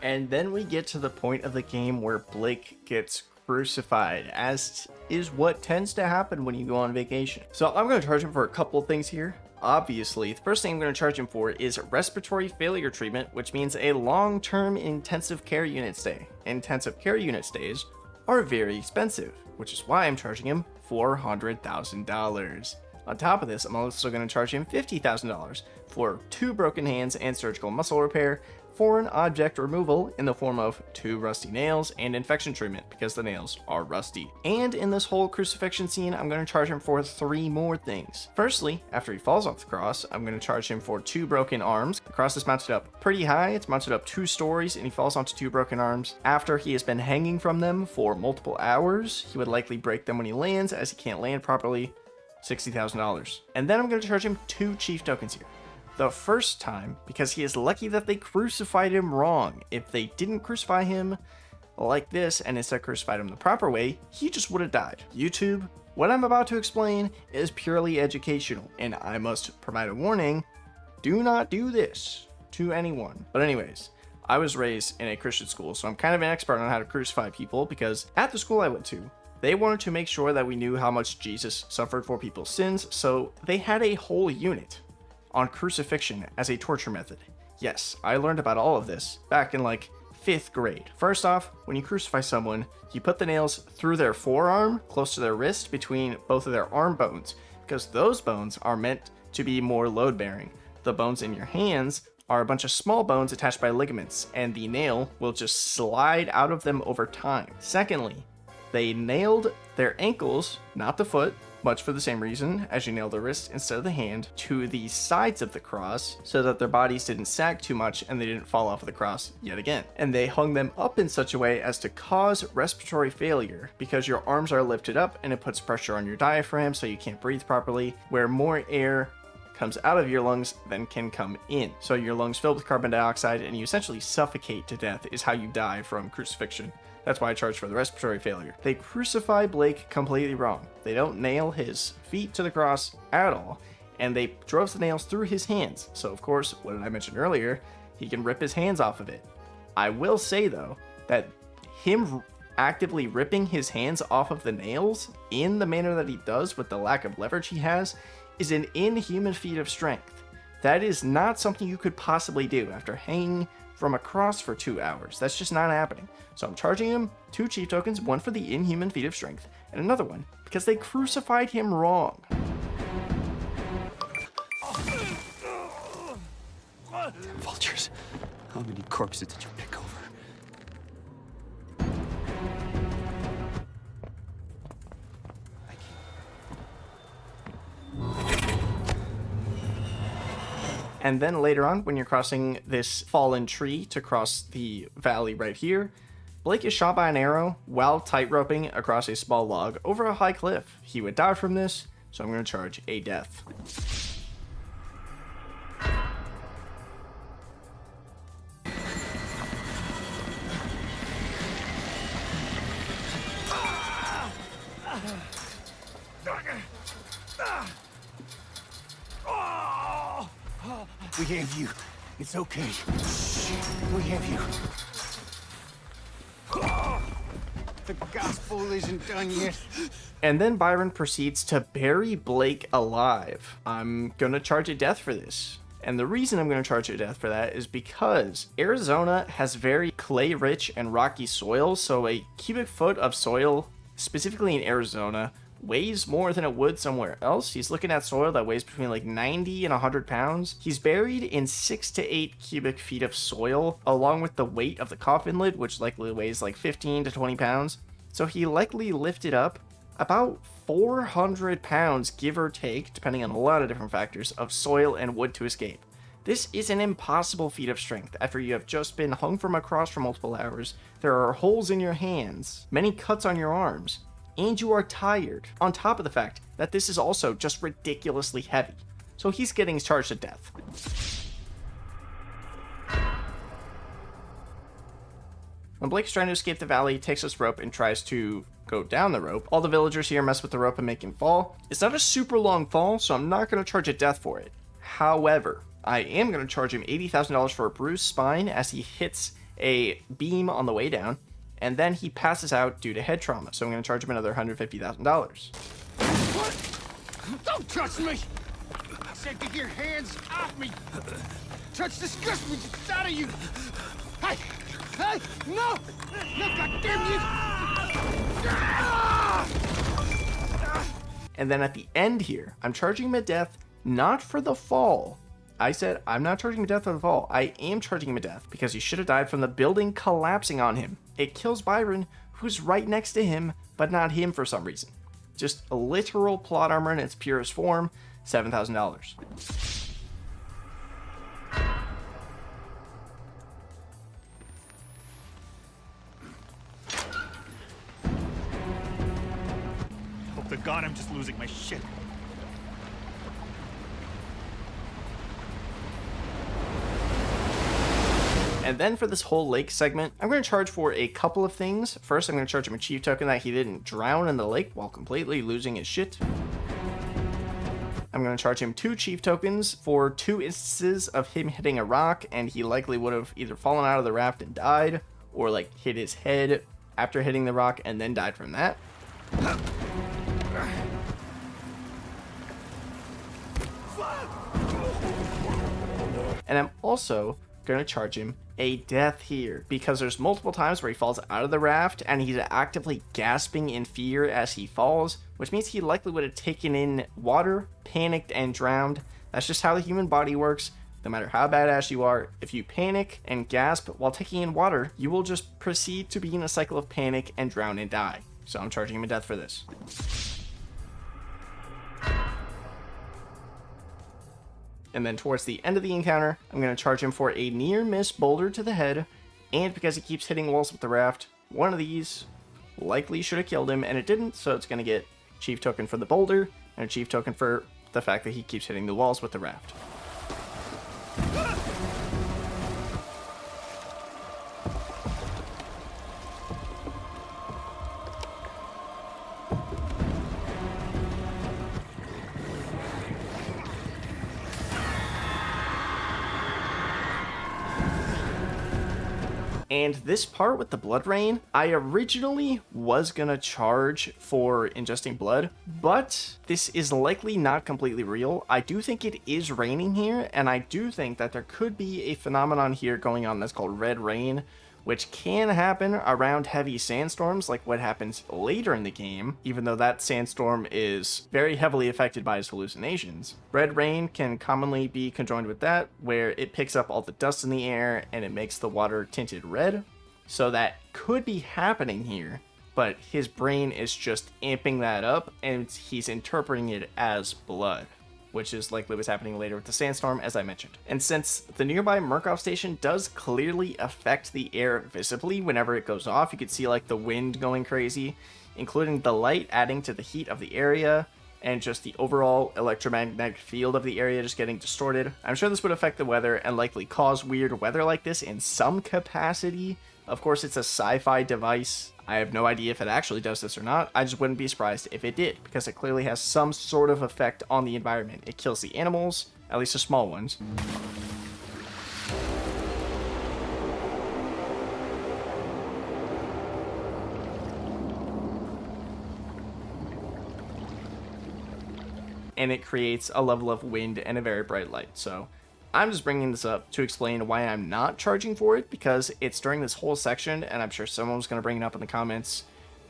And then we get to the point of the game where Blake gets crucified, as is what tends to happen when you go on vacation. So I'm going to charge him for a couple of things here. Obviously, the first thing I'm going to charge him for is respiratory failure treatment, which means a long-term intensive care unit stay. Intensive care unit stays are very expensive, which is why I'm charging him $400,000. On top of this, I'm also going to charge him $50,000 for 2 broken hands and surgical muscle repair, foreign object removal in the form of 2 rusty nails, and infection treatment because the nails are rusty. And in this whole crucifixion scene, I'm going to charge him for 3 more things. Firstly, after he falls off the cross, I'm going to charge him for 2 broken arms. The cross is mounted up pretty high. It's mounted up 2 stories, and he falls onto 2 broken arms. After he has been hanging from them for multiple hours, he would likely break them when he lands, as he can't land properly. $60,000. And then I'm going to charge him 2 chief tokens here. The first time, because he is lucky that they crucified him wrong. If they didn't crucify him like this and instead crucified him the proper way, he just would have died. YouTube, what I'm about to explain is purely educational, and I must provide a warning, do not do this to anyone. But anyways, I was raised in a Christian school, so I'm kind of an expert on how to crucify people, because at the school I went to, they wanted to make sure that we knew how much Jesus suffered for people's sins, so they had a whole unit on crucifixion as a torture method. Yes, I learned about all of this back in like 5th grade. First off, when you crucify someone, you put the nails through their forearm, close to their wrist, between both of their arm bones, because those bones are meant to be more load-bearing. The bones in your hands are a bunch of small bones attached by ligaments, and the nail will just slide out of them over time. Secondly, they nailed their ankles, not the foot, much for the same reason as you nail the wrist instead of the hand, to the sides of the cross so that their bodies didn't sag too much and they didn't fall off of the cross yet again. And they hung them up in such a way as to cause respiratory failure because your arms are lifted up and it puts pressure on your diaphragm so you can't breathe properly, where more air comes out of your lungs than can come in. So your lungs fill with carbon dioxide and you essentially suffocate to death is how you die from crucifixion. That's why I charge for the respiratory failure. They crucify Blake completely wrong. They don't nail his feet to the cross at all, and they drove the nails through his hands. So of course, what did I mention earlier? He can rip his hands off of it. I will say though, that him actively ripping his hands off of the nails in the manner that he does with the lack of leverage he has is an inhuman feat of strength. That is not something you could possibly do after hanging from a cross for 2 hours. That's just not happening. So I'm charging him 2 chief tokens, one for the inhuman feat of strength, and another one because they crucified him wrong. Vultures. How many corpses did you pick over? And then later on, when you're crossing this fallen tree to cross the valley right here, Blake is shot by an arrow while tightroping across a small log over a high cliff. He would die from this, so I'm going to charge a death. We have you. It's okay. We have you. The gospel isn't done yet. And then Byron proceeds to bury Blake alive. I'm gonna charge a death for this. And the reason I'm going to charge a death for that is because Arizona has very clay-rich and rocky soil, so a cubic foot of soil, specifically in Arizona, weighs more than it would somewhere else. He's looking at soil that weighs between like 90 and 100 pounds. He's buried in 6 to 8 cubic feet of soil, along with the weight of the coffin lid, which likely weighs like 15 to 20 pounds. So he likely lifted up about 400 pounds, give or take, depending on a lot of different factors, of soil and wood to escape. This is an impossible feat of strength after you have just been hung from a cross for multiple hours, there are holes in your hands, many cuts on your arms, and you are tired, on top of the fact that this is also just ridiculously heavy. So he's getting charged to death. When Blake's trying to escape the valley, he takes this rope and tries to go down the rope. All the villagers here mess with the rope and make him fall. It's not a super long fall, so I'm not going to charge a death for it. However, I am going to charge him $80,000 for a bruised spine as he hits a beam on the way down, and then he passes out due to head trauma, so I'm going to charge him another $150,000. What? Don't touch me! I said get your hands off me! Touch disgusts me just out of you! Hey! Hey! No! No, goddamn you! And then at the end here, I'm charging him a death not for the fall. I said I'm not charging him a death for the fall. I am charging him a death because he should have died from the building collapsing on him. It kills Byron, who's right next to him, but not him for some reason. Just a literal plot armor in its purest form, $7,000. Hope to God I'm just losing my shit. And then for this whole lake segment, I'm going to charge for a couple of things. First, I'm going to charge him a chief token that he didn't drown in the lake while completely losing his shit. I'm going to charge him 2 chief tokens for 2 instances of him hitting a rock, and he likely would have either fallen out of the raft and died, or like hit his head after hitting the rock and then died from that. And I'm also going to charge him a death here because there's multiple times where he falls out of the raft and he's actively gasping in fear as he falls, which means he likely would have taken in water, panicked, and drowned. That's just how the human body works. No matter how badass you are, if you panic and gasp while taking in water, you will just proceed to be in a cycle of panic and drown and die. So I'm charging him a death for this. And then towards the end of the encounter, I'm going to charge him for a near-miss boulder to the head, and because he keeps hitting walls with the raft, one of these likely should have killed him, and it didn't, so it's going to get chief token for the boulder, and a chief token for the fact that he keeps hitting the walls with the raft. And this part with the blood rain, I originally was gonna charge for ingesting blood, but this is likely not completely real. I do think it is raining here, and I do think that there could be a phenomenon here going on that's called red rain, which can happen around heavy sandstorms like what happens later in the game, even though that sandstorm is very heavily affected by his hallucinations. Red rain can commonly be conjoined with that, where it picks up all the dust in the air and it makes the water tinted red. So that could be happening here, but his brain is just amping that up and he's interpreting it as blood, which is likely what's happening later with the sandstorm, as I mentioned. And since the nearby Murkoff station does clearly affect the air visibly whenever it goes off, you could see like the wind going crazy, including the light adding to the heat of the area, and just the overall electromagnetic field of the area just getting distorted. I'm sure this would affect the weather and likely cause weird weather like this in some capacity. Of course, it's a sci-fi device. I have no idea if it actually does this or not. I just wouldn't be surprised if it did, because it clearly has some sort of effect on the environment. It kills the animals, at least the small ones. and it creates a level of wind and a very bright light. So I'm just bringing this up to explain why I'm not charging for it, because it's during this whole section, and I'm sure someone was going to bring it up in the comments,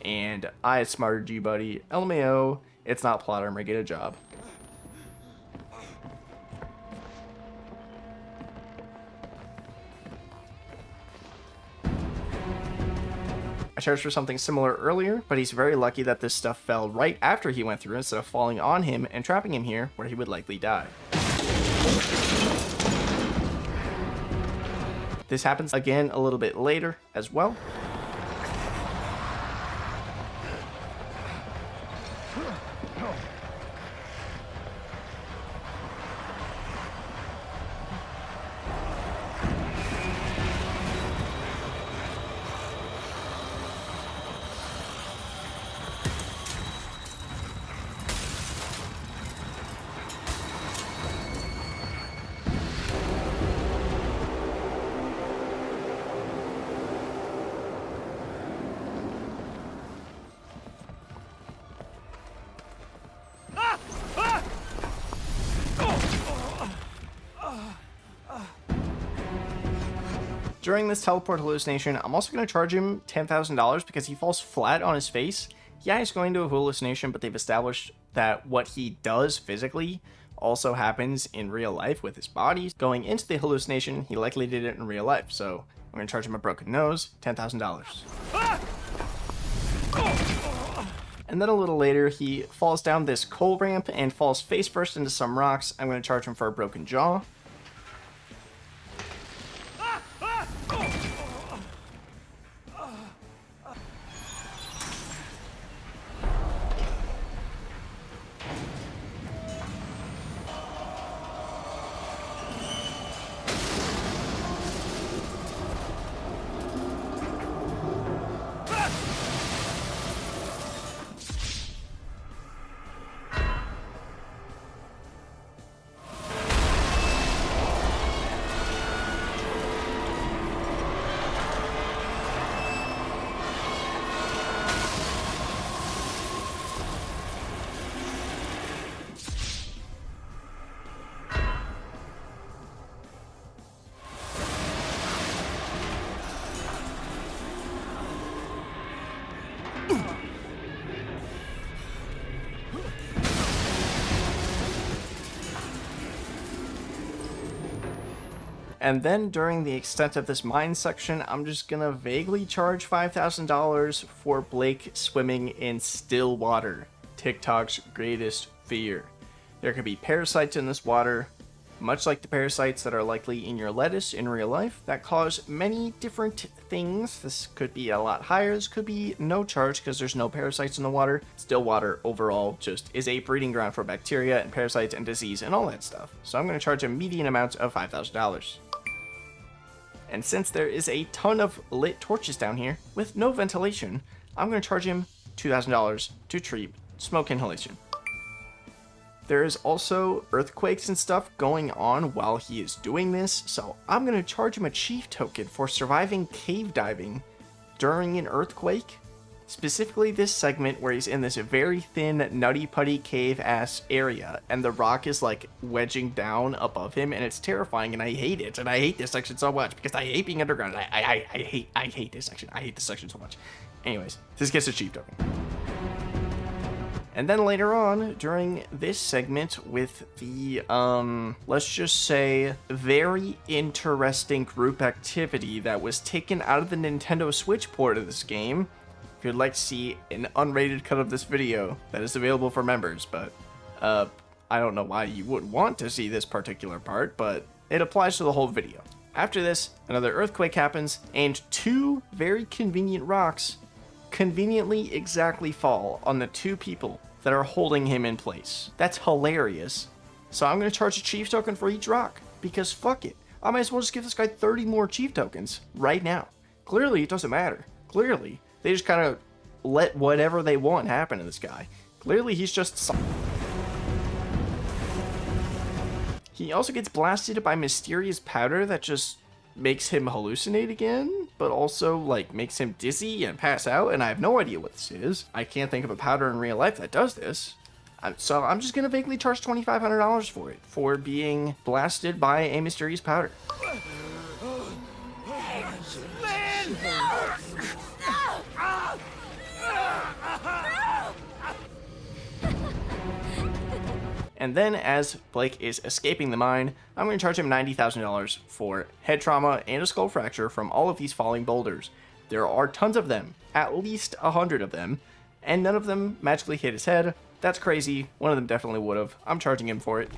and I outsmarted you, buddy. LMAO, it's not plot armor, get a job. I charged for something similar earlier, but he's very lucky that this stuff fell right after he went through instead of falling on him and trapping him here, where he would likely die. This happens again a little bit later as well. During this teleport hallucination, I'm also going to charge him $10,000 because he falls flat on his face. Yeah, he's going to a hallucination, but they've established that what he does physically also happens in real life with his body. Going into the hallucination, he likely did it in real life, so I'm going to charge him a broken nose, $10,000. And then a little later, he falls down this coal ramp and falls face first into some rocks. I'm going to charge him for a broken jaw. And then during the extent of this mine section, I'm just gonna vaguely charge $5,000 for Blake swimming in still water, TikTok's greatest fear. There could be parasites in this water, much like the parasites that are likely in your lettuce in real life, that cause many different things. This could be a lot higher, this could be no charge because there's no parasites in the water. Still water overall just is a breeding ground for bacteria and parasites and disease and all that stuff. So I'm gonna charge a median amount of $5,000. And since there is a ton of lit torches down here with no ventilation, I'm going to charge him $2,000 to treat smoke inhalation. There is also earthquakes and stuff going on while he is doing this, so I'm going to charge him a chief token for surviving cave diving during an earthquake. Specifically this segment where he's in this very thin, nutty putty cave-ass area, and the rock is like wedging down above him, and it's terrifying, and I hate it, and I hate this section so much, because I hate being underground, I hate this section, I hate this section so much. Anyways, this gets a chief token. And then later on, during this segment with the, let's just say, very interesting group activity that was taken out of the Nintendo Switch port of this game. If you'd like to see an unrated cut of this video, that is available for members, but I don't know why you wouldn't want to see this particular part, but it applies to the whole video. After this, another earthquake happens, and two very convenient rocks conveniently exactly fall on the two people that are holding him in place. That's hilarious. So I'm going to charge a chief token for each rock, because fuck it. I might as well just give this guy 30 more chief tokens right now. Clearly, it doesn't matter. Clearly. They just kind of let whatever they want happen to this guy. Clearly, he's just... He also gets blasted by mysterious powder that just makes him hallucinate again, but also, like, makes him dizzy and pass out, and I have no idea what this is. I can't think of a powder in real life that does this. So I'm just gonna vaguely charge $2,500 for it, for being blasted by a mysterious powder. And then, as Blake is escaping the mine, I'm going to charge him $90,000 for head trauma and a skull fracture from all of these falling boulders. There are tons of them, at least 100 of them, and none of them magically hit his head. That's crazy. One of them definitely would have. I'm charging him for it.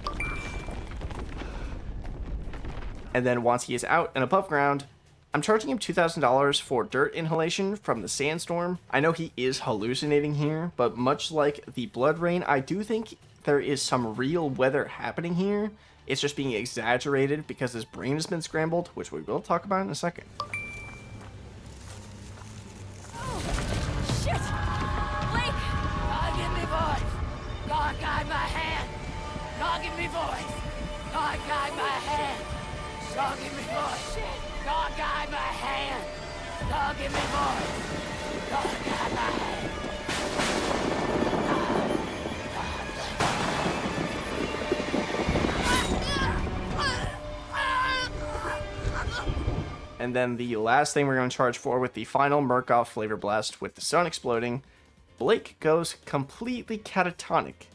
And then once he is out and above ground, I'm charging him $2,000 for dirt inhalation from the sandstorm. I know he is hallucinating here, but much like the blood rain, I do think there is some real weather happening here. It's just being exaggerated because his brain has been scrambled, which we will talk about in a second. Shit! Blake! God, give me voice! God, guide my hand! God, give me voice! God, guide my hand! God, give me voice! God, guide my hand! God, give me voice! God, guide my hand! And then the last thing we're going to charge for with the final Murkoff flavor blast with the sun exploding, Blake goes completely catatonic,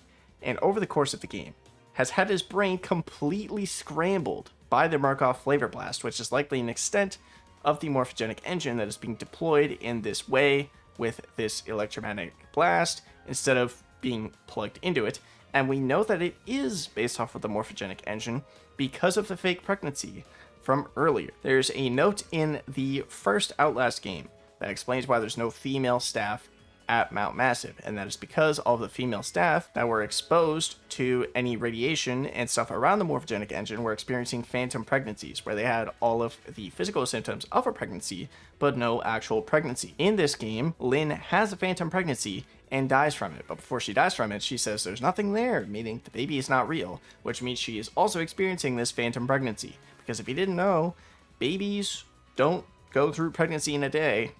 and over the course of the game, has had his brain completely scrambled by the Murkoff flavor blast, which is likely an extent of the morphogenic engine that is being deployed in this way with this electromagnetic blast instead of being plugged into it. And we know that it is based off of the morphogenic engine because of the fake pregnancy from earlier. There's a note in the first Outlast game that explains why there's no female staff at Mount Massive, and that is because all of the female staff that were exposed to any radiation and stuff around the morphogenic engine were experiencing phantom pregnancies, where they had all of the physical symptoms of a pregnancy, but no actual pregnancy. In this game, Lynn has a phantom pregnancy and dies from it, but before she dies from it, she says there's nothing there, meaning the baby is not real, which means she is also experiencing this phantom pregnancy. Because if you didn't know, babies don't go through pregnancy in a day.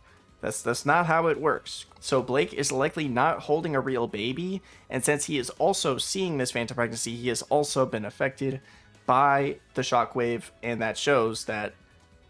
That's not how it works. So Blake is likely not holding a real baby, and since he is also seeing this phantom pregnancy, he has also been affected by the shockwave, and that shows that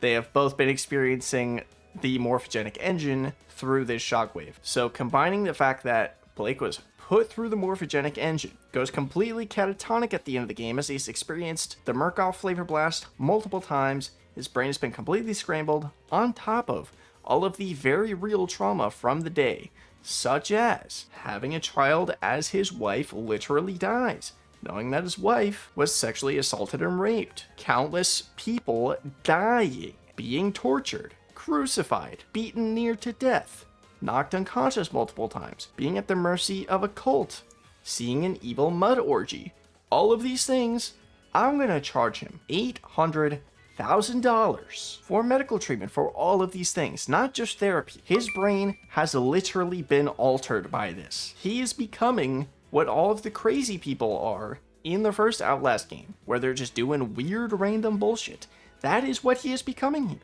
they have both been experiencing the morphogenic engine through this shockwave. So combining the fact that Blake was put through the morphogenic engine, goes completely catatonic at the end of the game as he's experienced the Murkoff flavor blast multiple times, his brain has been completely scrambled, on top of all of the very real trauma from the day, such as having a child as his wife literally dies, knowing that his wife was sexually assaulted and raped, countless people dying, being tortured, crucified, beaten near to death, knocked unconscious multiple times, being at the mercy of a cult, seeing an evil mud orgy. All of these things, I'm gonna charge him $800,000 for medical treatment for all of these things, not just therapy. His brain has literally been altered by this. He is becoming what all of the crazy people are in the first Outlast game, where they're just doing weird random bullshit. That is what he is becoming here.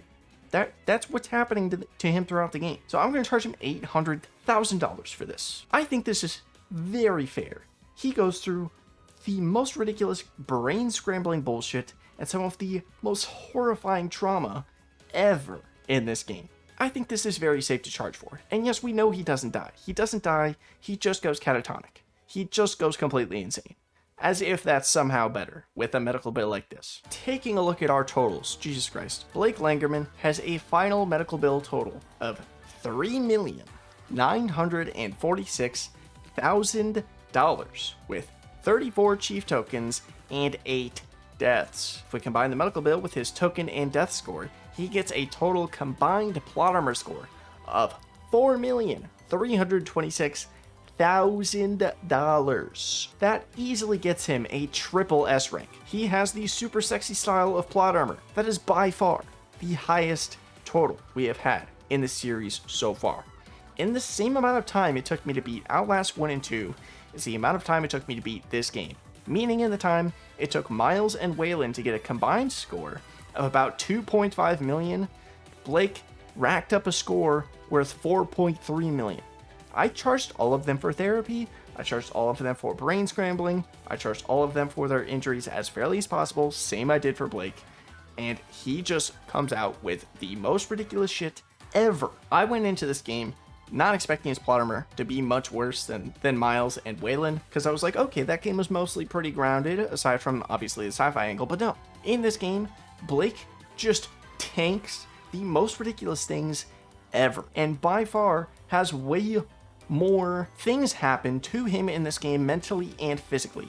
That's what's happening to him throughout the game. So I'm going to charge him $800,000 for this. I think this is very fair. He goes through the most ridiculous brain scrambling bullshit and some of the most horrifying trauma ever in this game. I think this is very safe to charge for. And yes, we know he doesn't die. He doesn't die, he just goes catatonic. He just goes completely insane. As if that's somehow better with a medical bill like this. Taking a look at our totals, Jesus Christ. Blake Langermann has a final medical bill total of $3,946,000 with 34 chief tokens and 8 deaths. If we combine the medical bill with his token and death score, he gets a total combined plot armor score of $4,326,000. That easily gets him a triple S rank. He has the super sexy style of plot armor. That is by far the highest total we have had in the series so far. In the same amount of time it took me to beat Outlast 1 and 2 is the amount of time it took me to beat this game. Meaning in the time it took Miles and Waylon to get a combined score of about 2.5 million, Blake racked up a score worth 4.3 million. I charged all of them for therapy, I charged all of them for brain scrambling. I charged all of them for their injuries as fairly as possible. Same I did for Blake. And he just comes out with the most ridiculous shit ever. I went into this game not expecting his plot armor to be much worse than Miles and Waylon, because I was like, okay, that game was mostly pretty grounded, aside from obviously the sci-fi angle, but no. In this game, Blake just tanks the most ridiculous things ever, and by far has way more things happen to him in this game mentally and physically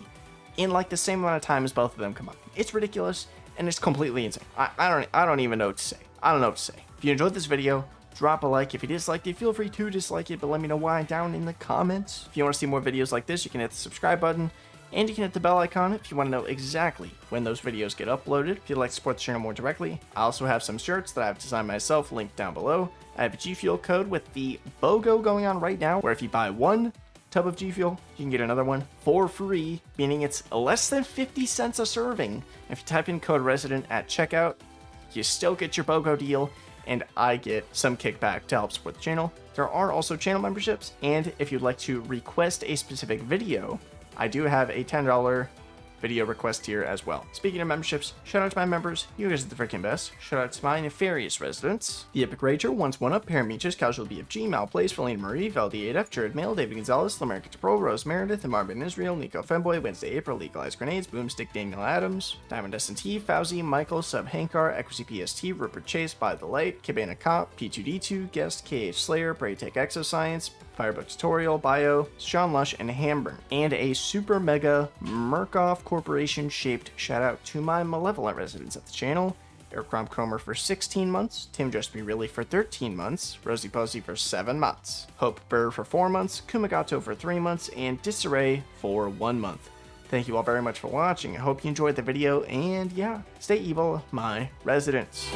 in like the same amount of time as both of them come up. It's ridiculous and it's completely insane. I don't even know what to say. I don't know what to say. If you enjoyed this video, drop a like. If you disliked it, feel free to dislike it, but let me know why down in the comments. If you want to see more videos like this, you can hit the subscribe button, and you can hit the bell icon if you want to know exactly when those videos get uploaded. If you'd like to support the channel more directly, I also have some shirts that I've designed myself, linked down below. I have a G Fuel code with the BOGO going on right now, where if you buy one tub of G Fuel, you can get another one for free, meaning it's less than 50 cents a serving. If you type in code RESIDENT at checkout, you still get your BOGO deal, and I get some kickback to help support the channel. There are also channel memberships, and if you'd like to request a specific video, I do have a $10 video request tier as well. Speaking of memberships, shout out to my members. You guys are the freaking best. Shout out to my nefarious residents: The Epic Rager, Once One Up, Parametrics, Casual BFG, Malplace, Feline Marie, Valdi8F, Jared Mail, David Gonzalez, Lamerica Pro, Rose Meredith, and Marvin Israel, Nico Femboy, Wednesday April, Legalized Grenades, Boomstick, Daniel Adams, Diamond S&T, Fauzi, Michael, Sub Hankar, Equity PST, Rupert Chase, By the Light, Cabana Cop, P2D2, Guest, KH Slayer, Braytech Exoscience, Firebook Tutorial, Bio, Sean Lush, and Hamburn. And a super mega Murkoff Corporation shaped shout out to my malevolent residents at the channel: Aircrom Cromer for 16 months, Tim Just Be Really for 13 months, Rosie Posey for 7 months, Hope Burr for 4 months, Kumagato for 3 months, and Disarray for 1 month. Thank you all very much for watching. I hope you enjoyed the video, and yeah, stay evil, my residents.